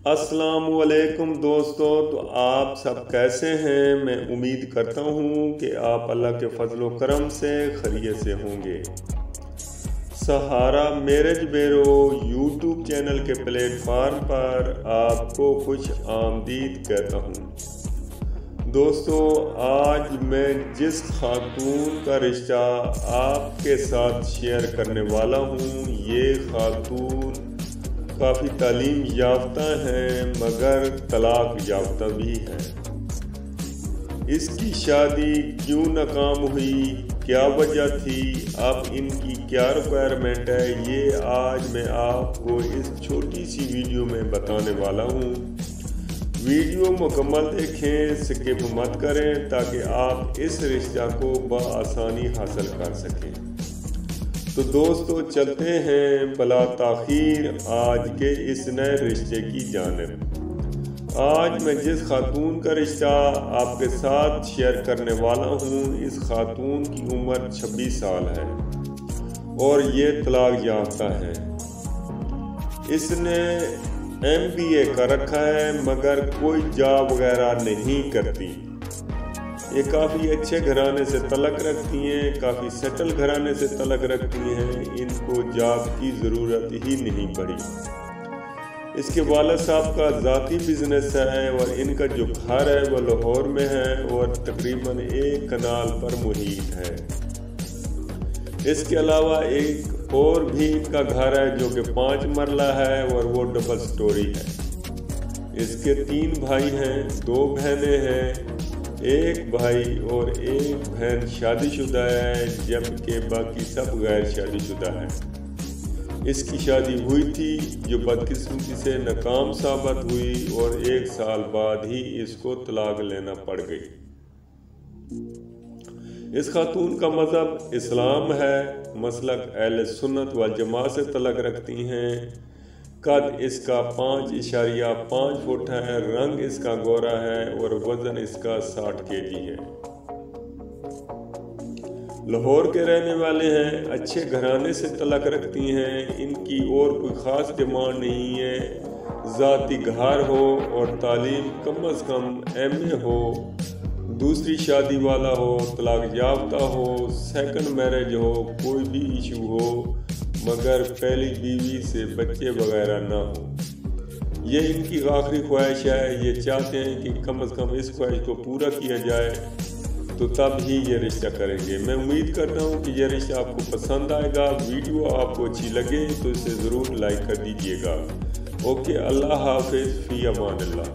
السلام علیکم دوستو، تو آپ سب کیسے ہیں؟ میں امید کرتا ہوں کہ آپ اللہ کے فضل و کرم سے خیریت سے ہوں گے۔ سہارا میرج بیورو یوٹیوب چینل کے پلیٹ فارم پر آپ کو خوش آمدید کہتا ہوں۔ دوستو، آج میں جس خاتون کا رشتہ آپ کے ساتھ شیئر کرنے والا ہوں، یہ خاتون کافی تعلیم یافتہ ہیں مگر طلاق یافتہ بھی ہیں۔ اس کی شادی کیوں ناکام ہوئی، کیا وجہ تھی، اب ان کی کیا ریکوائرمنٹ ہے، یہ آج میں آپ کو اس چھوٹی سی ویڈیو میں بتانے والا ہوں۔ ویڈیو مکمل دیکھیں، سکپ مت کریں تاکہ آپ اس رشتہ کو بآسانی حاصل کر سکیں۔ تو دوستو، چلتے ہیں بلا تاخیر آج کے اس نئے رشتے کی جانب۔ آج میں جس خاتون کا رشتہ آپ کے ساتھ شیئر کرنے والا ہوں، اس خاتون کی عمر 26 سال ہے اور یہ طلاق یافتہ ہے۔ اس نے MBA کر رکھا ہے مگر کوئی جاب وغیرہ نہیں کرتی۔ یہ کافی اچھے گھرانے سے تعلق رکھتی ہیں، کافی سیٹل گھرانے سے تعلق رکھتی ہیں، ان کو جاب کی ضرورت ہی نہیں پڑی۔ اس کے والد صاحب کا ذاتی بزنس ہے اور ان کا جو گھر ہے وہ لاہور میں ہے اور تقریباً 1 کنال پر محیط ہے۔ اس کے علاوہ ایک اور بھی ان کا گھر ہے جو کہ 5 مرلہ ہے اور وہ ڈبل سٹوری ہے۔ اس کے 3 بھائی ہیں، 2 بہنیں ہیں، 1 بھائی اور 1 بہن شادی شدہ ہے جبکہ باقی سب غیر شادی شدہ ہیں۔ اس کی شادی ہوئی تھی جو بدقسمتی سے ناکام ثابت ہوئی اور 1 سال بعد ہی اس کو طلاق لینا پڑ گئی۔ اس خاتون کا مذہب اسلام ہے، مسلک اہل سنت والجماعت سے تعلق رکھتی ہیں۔ قد اس کا 5.5 فٹ ہے، رنگ اس کا گورا ہے اور وزن اس کا 60 kg ہے۔ لاہور کے رہنے والے ہیں، اچھے گھرانے سے تعلق رکھتی ہیں، ان کی اور کوئی خاص ڈیمانڈ نہیں ہے۔ ذاتی گھر ہو اور تعلیم کم از کم MA ہو، دوسری شادی والا ہو، طلاق یافتہ ہو، سیکنڈ میرج ہو، کوئی بھی ایشو ہو مگر پہلی بیوی سے بچے وغیرہ نہ ہوں۔ یہ ان کی آخری خواہش ہے، یہ چاہتے ہیں کہ کم از کم اس خواہش کو پورا کیا جائے تو تب ہی یہ رشتہ کریں گے۔ میں امید کرتا ہوں کہ یہ رشتہ آپ کو پسند آئے گا۔ ویڈیو آپ کو اچھی لگے تو اسے ضرور لائک کر دیجیے گا۔ اوکے، اللہ حافظ، فی امان اللہ۔